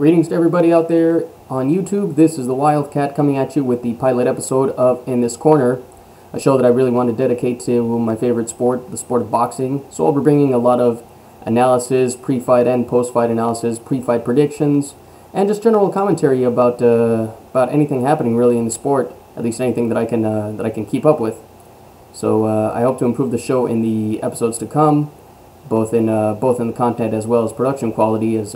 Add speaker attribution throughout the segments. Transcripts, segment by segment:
Speaker 1: Greetings to everybody out there on YouTube. This is the Wildcat coming at you with the pilot episode of In This Corner, a show that I really want to dedicate to my favorite sport, the sport of boxing. So I'll be bringing a lot of analysis, pre-fight and post-fight analysis, pre-fight predictions, and just general commentary about anything happening really in the sport, at least anything that I can keep up with. So I hope to improve the show in the episodes to come, both in the content as well as production quality. As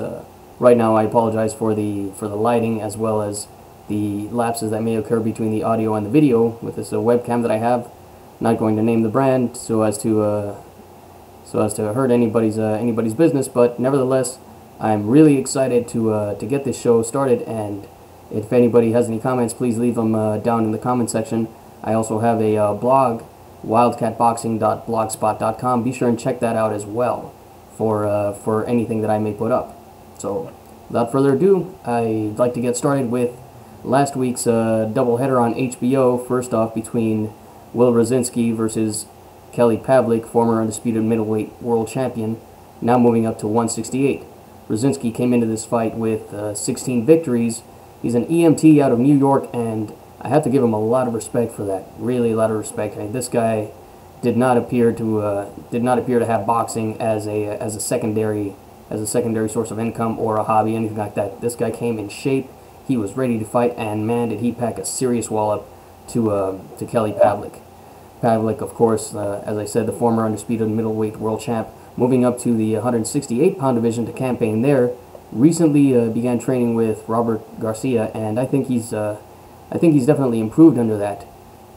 Speaker 1: right now, I apologize for the lighting as well as the lapses that may occur between the audio and the video with this webcam that I have. Not going to name the brand so as to hurt anybody's business, but nevertheless, I'm really excited to get this show started. And if anybody has any comments, please leave them down in the comment section. I also have a blog, wildcatboxing.blogspot.com. Be sure and check that out as well for anything that I may put up. So, without further ado, I'd like to get started with last week's doubleheader on HBO. First off, between Will Rosinski versus Kelly Pavlik, former undisputed middleweight world champion, now moving up to 168. Rosinski came into this fight with 16 victories. He's an EMT out of New York, and I have to give him a lot of respect for that. Really, a lot of respect. I mean, this guy did not appear to have boxing as a secondary source of income or a hobby, anything like that. This guy came in shape. He was ready to fight, and man, did he pack a serious wallop to Kelly Pavlik. Pavlik, of course, as I said, the former undisputed middleweight world champ, moving up to the 168-pound division to campaign there. Recently began training with Robert Garcia, and I think he's definitely improved under that.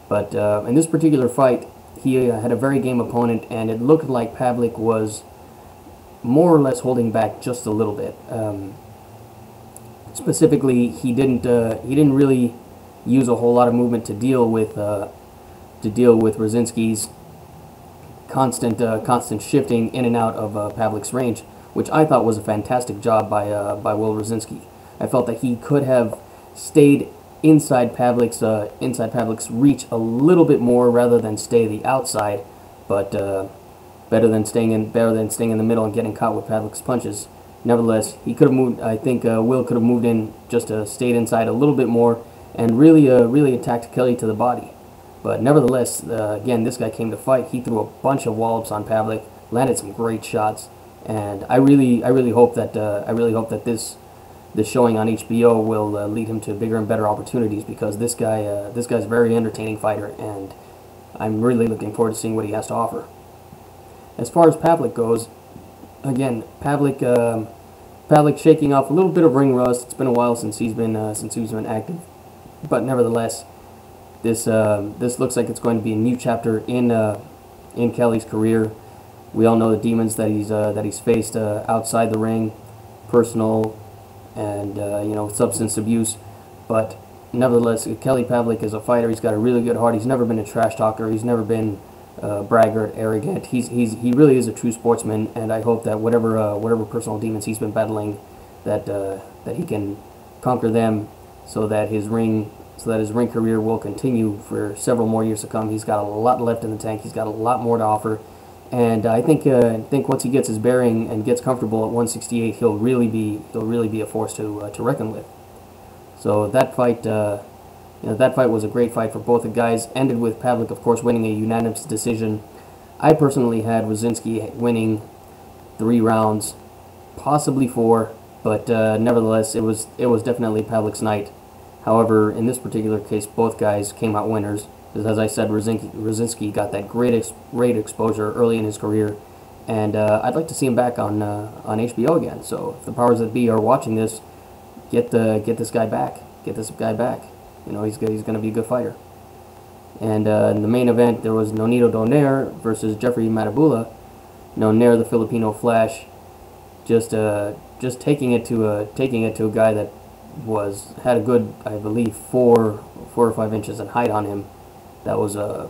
Speaker 1: But in this particular fight, he had a very game opponent, and it looked like Pavlik was more or less holding back just a little bit. Specifically, he didn't really use a whole lot of movement to deal with Rosinski's constant shifting in and out of Pavlik's range, which I thought was a fantastic job by Will Rosinski. I felt that he could have stayed inside Pavlik's reach a little bit more rather than stay the outside, but better than staying in the middle and getting caught with Pavlik's punches. Nevertheless, he could have moved. I think Will could have moved in, just stayed inside a little bit more, and really attacked Kelly to the body. But nevertheless, again, this guy came to fight. He threw a bunch of wallops on Pavlik, landed some great shots, and I really hope that this showing on HBO will lead him to bigger and better opportunities, because this guy's a very entertaining fighter, and I'm really looking forward to seeing what he has to offer. As far as Pavlik goes, again, Pavlik shaking off a little bit of ring rust. It's been a while since he's been active, but nevertheless, this looks like it's going to be a new chapter in Kelly's career. We all know the demons that he's faced outside the ring, personal and substance abuse, but nevertheless, Kelly Pavlik is a fighter. He's got a really good heart. He's never been a trash talker. He's never been braggart, arrogant. He really is a true sportsman, and I hope that whatever personal demons he's been battling, that he can conquer them, so that his ring career will continue for several more years to come. He's got a lot left in the tank. He's got a lot more to offer, and I think once he gets his bearing and gets comfortable at 168, he'll really be a force to reckon with. So that fight. That fight was a great fight for both the guys. Ended with Pavlik, of course, winning a unanimous decision. I personally had Rosinski winning 3 rounds, possibly 4, but nevertheless, it was definitely Pavlik's night. However, in this particular case, both guys came out winners. As I said, Rosinski got that great exposure early in his career, and I'd like to see him back on HBO again. So if the powers that be are watching this, get this guy back. Get this guy back. He's going to be a good fighter. And in the main event, there was Nonito Donaire versus Jeffrey Matabula. Donaire, the Filipino Flash, just taking it to a guy that had a good, I believe, 4 or 5 inches in height on him. That was an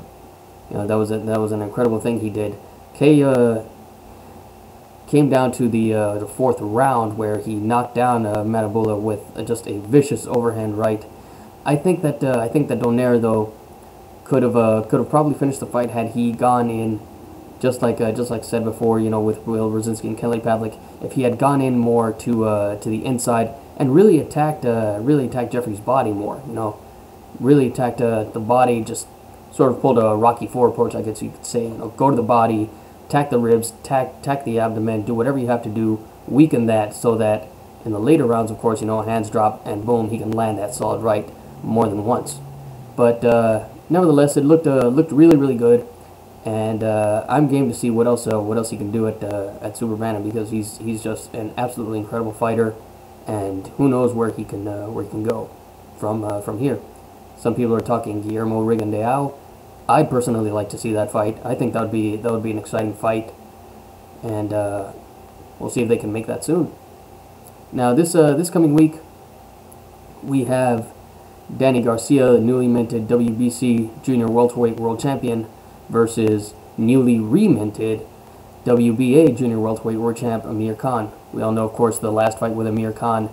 Speaker 1: incredible thing he did. Came down to the 4th round where he knocked down Matabula with just a vicious overhand right. I think that Donaire, though, could have probably finished the fight had he gone in just like said before, with Will Brzezinski and Kelly Pavlik, if he had gone in more to the inside and really attacked Jeffrey's body more, really attacked the body, just sort of pulled a Rocky IV approach, I guess you could say. Go to the body, attack the ribs, attack the abdomen, do whatever you have to do, weaken that so that in the later rounds, of course, hands drop and boom, he can land that solid right more than once. But nevertheless, it looked really, really good. And I'm game to see what else he can do at Super Bantam, because he's just an absolutely incredible fighter, and who knows where he can go from here. Some people are talking Guillermo Rigondeaux. I'd personally like to see that fight. I think that would be an exciting fight, and we'll see if they can make that soon. Now this coming week, we have Danny Garcia, the newly minted WBC Junior Welterweight World Champion, versus newly reminted WBA Junior Welterweight World Champ Amir Khan. We all know, of course, the last fight with Amir Khan,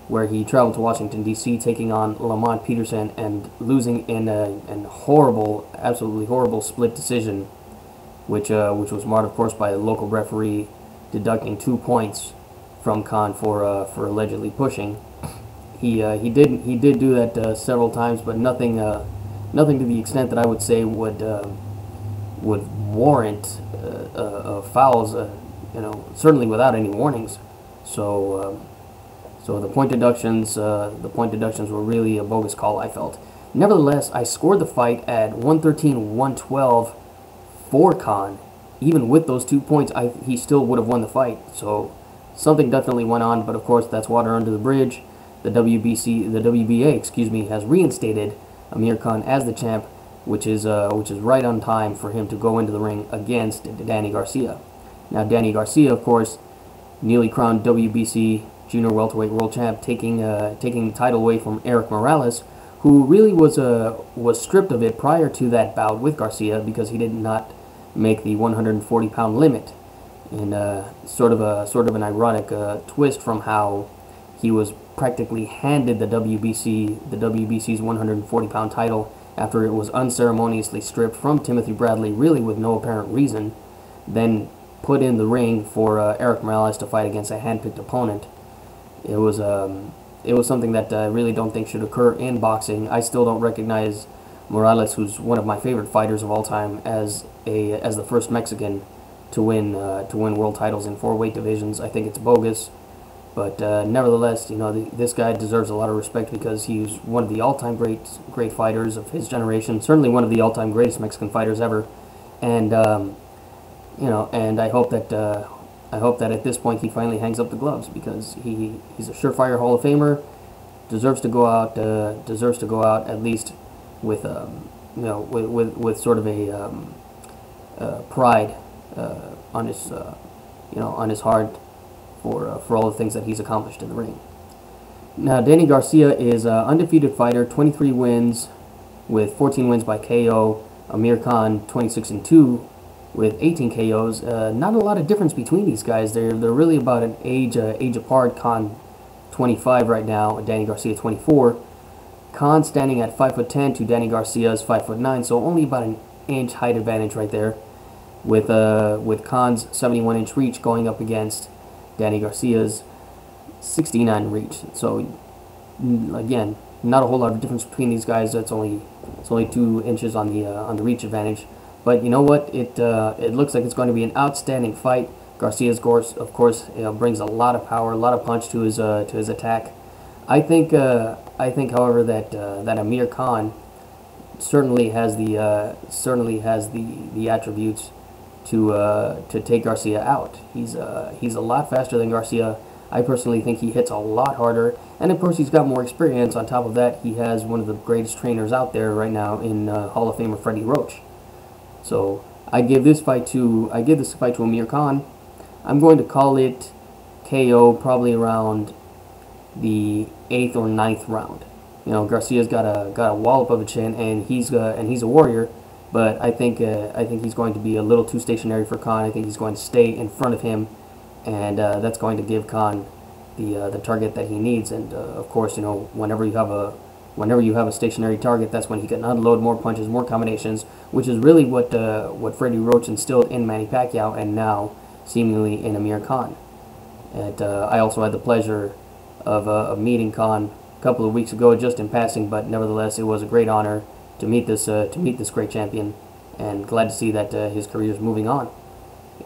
Speaker 1: where he traveled to Washington, D.C., taking on Lamont Peterson and losing in a horrible, absolutely horrible split decision, which was marked, of course, by a local referee deducting 2 points from Khan for allegedly pushing. He did do that several times, but nothing to the extent that I would say would warrant fouls. Certainly without any warnings. So the point deductions were really a bogus call, I felt. Nevertheless, I scored the fight at 113-112 for Khan. Even with those 2 points, he still would have won the fight. So something definitely went on, but of course that's water under the bridge. The WBA, has reinstated Amir Khan as the champ, which is right on time for him to go into the ring against Danny Garcia. Now, Danny Garcia, of course, newly crowned WBC Junior Welterweight World Champ, taking the title away from Erik Morales, who really was stripped of it prior to that bout with Garcia because he did not make the 140-pound limit. In sort of an ironic twist from how he was practically handed the WBC's 140-pound title after it was unceremoniously stripped from Timothy Bradley, really with no apparent reason, then put in the ring for Erik Morales to fight against a handpicked opponent. It was something that I really don't think should occur in boxing. I still don't recognize Morales, who's one of my favorite fighters of all time, as the first Mexican to win world titles in 4 weight divisions. I think it's bogus. But nevertheless, this guy deserves a lot of respect because he's one of the all-time great fighters of his generation. Certainly one of the all-time greatest Mexican fighters ever. And and I hope that at this point he finally hangs up the gloves, because he's a surefire Hall of Famer. Deserves to go out at least with with sort of a pride on his heart for all the things that he's accomplished in the ring. Now, Danny Garcia is an undefeated fighter, 23 wins with 14 wins by KO. Amir Khan, 26-2 with 18 KOs. Not a lot of difference between these guys. They're really about an age apart. Khan 25 right now, Danny Garcia 24. Khan standing at 5'10" to Danny Garcia's 5'9", so only about an inch height advantage right there, with Khan's 71-inch reach going up against Danny Garcia's 69 reach. So again, not a whole lot of difference between these guys. It's only 2 inches on the reach advantage. But you know what? It looks like it's going to be an outstanding fight. Garcia, of course, brings a lot of power, a lot of punch to his attack. I think, however, that Amir Khan certainly has the attributes to take Garcia out. He's a lot faster than Garcia. I personally think he hits a lot harder, and of course he's got more experience. On top of that, he has one of the greatest trainers out there right now in Hall of Famer Freddie Roach. So I give this fight to Amir Khan. I'm going to call it KO probably around the 8th or 9th round. Garcia's got a wallop of a chin, and he's a warrior. But I think he's going to be a little too stationary for Khan. I think he's going to stay in front of him, and that's going to give Khan the target that he needs. And of course, whenever you have a whenever you have a stationary target, that's when he can unload more punches, more combinations, which is really what Freddie Roach instilled in Manny Pacquiao, and now seemingly in Amir Khan. And I also had the pleasure of meeting Khan a couple of weeks ago, just in passing, but nevertheless, it was a great honor to meet this great champion, and glad to see that his career is moving on.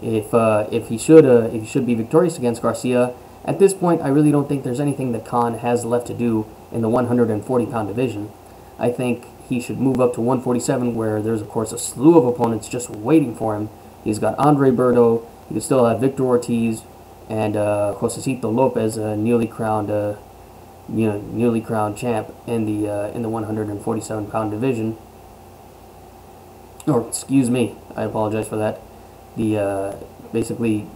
Speaker 1: If he should be victorious against Garcia, at this point, I really don't think there's anything that Khan has left to do in the 140-pound division. I think he should move up to 147, where there's, of course, a slew of opponents just waiting for him. He's got Andre Berto, he could still have Victor Ortiz, and Josecito Lopez, a newly crowned champ in the 147-pound division. Or, excuse me, I apologize for that. Basically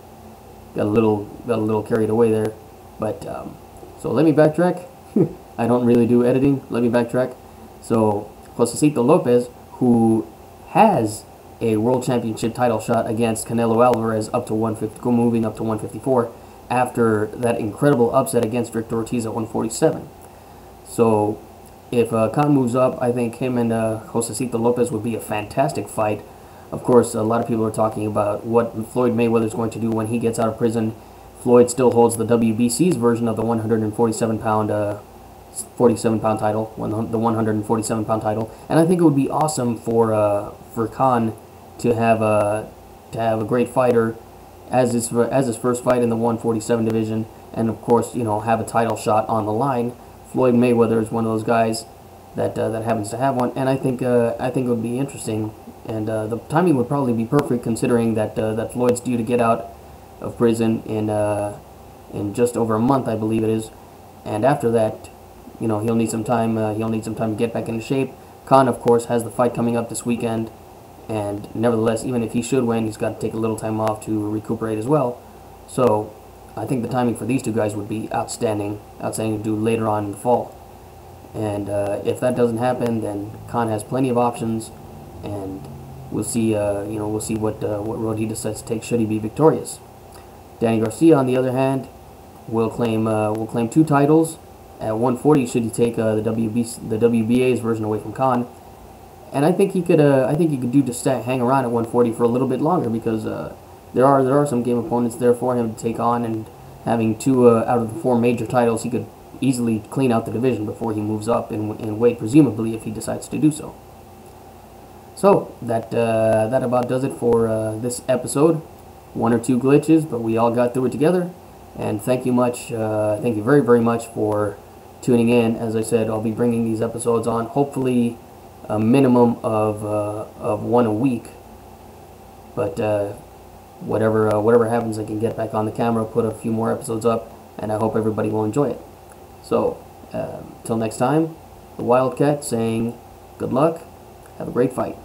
Speaker 1: got a little carried away there, but so let me backtrack. I don't really do editing. Let me backtrack. So Josecito Lopez, who has a world championship title shot against Canelo Alvarez up to 150, moving up to 154 after that incredible upset against Victor Ortiz at 147. So if Khan moves up, I think him and Josecito Lopez would be a fantastic fight. Of course, a lot of people are talking about what Floyd Mayweather is going to do when he gets out of prison. Floyd still holds the WBC's version of the 147-pound title, the 147-pound title, and I think it would be awesome for Khan to have a great fighter as his first fight in the 147 division, and of course, have a title shot on the line. Floyd Mayweather is one of those guys that happens to have one, and I think it would be interesting, and the timing would probably be perfect, considering that Floyd's due to get out of prison in just over a month, I believe it is, and after that, he'll need some time. He'll need some time to get back into shape. Khan, of course, has the fight coming up this weekend, and nevertheless, even if he should win, he's got to take a little time off to recuperate as well. So I think the timing for these two guys would be outstanding to do later on in the fall. And if that doesn't happen, then Khan has plenty of options, and we'll see. We'll see what road he decides to take should he be victorious. Danny Garcia, on the other hand, will claim 2 titles at 140 should he take the WBA's version away from Khan. And I think he could do just hang around at 140 for a little bit longer, because there are some game opponents there for him to take on, and having 2 out of the 4 major titles, he could easily clean out the division before he moves up in weight, presumably, if he decides to do so. So that about does it for this episode. 1 or 2 glitches, but we all got through it together. And thank you very, very much for tuning in. As I said, I'll be bringing these episodes on, hopefully a minimum of 1 a week. But whatever happens, I can get back on the camera, put a few more episodes up, and I hope everybody will enjoy it. So, till next time, the Wildcat saying good luck, have a great fight.